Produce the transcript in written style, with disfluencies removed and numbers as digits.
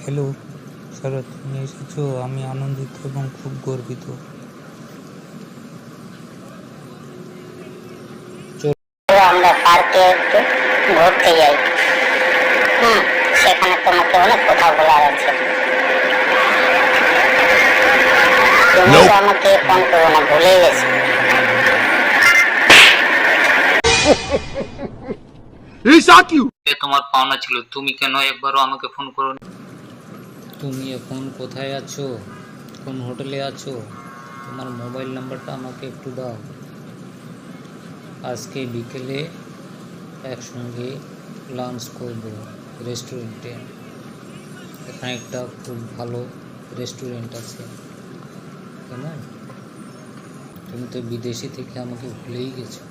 Hello শরৎ, তুমি এসেছো। আমি আনন্দিত এবং খুব গর্বিত। চলো আমরা পার্কে একটু ঘুরতে যাই। সেখানে তোমাকে অনেক কথা বলার আছে। তুমি তো আমাকে ফোন করো না, ভুলে গেছো। তোমার পাওনা ছিল, তুমি কেন একবারও আমাকে ফোন করো? তুমি এখন কোথায় আছো? কোন হোটেলে আছো? তোমার মোবাইল নাম্বারটা আমাকে একটু দাও। আজকে বিকেলে একসঙ্গে লাঞ্চ করব রেস্টুরেন্টে। এখানে একটা খুব ভালো রেস্টুরেন্ট আছে। কেমন? তুমি তো বিদেশি থেকে আমাকে ভুলেই গেছো।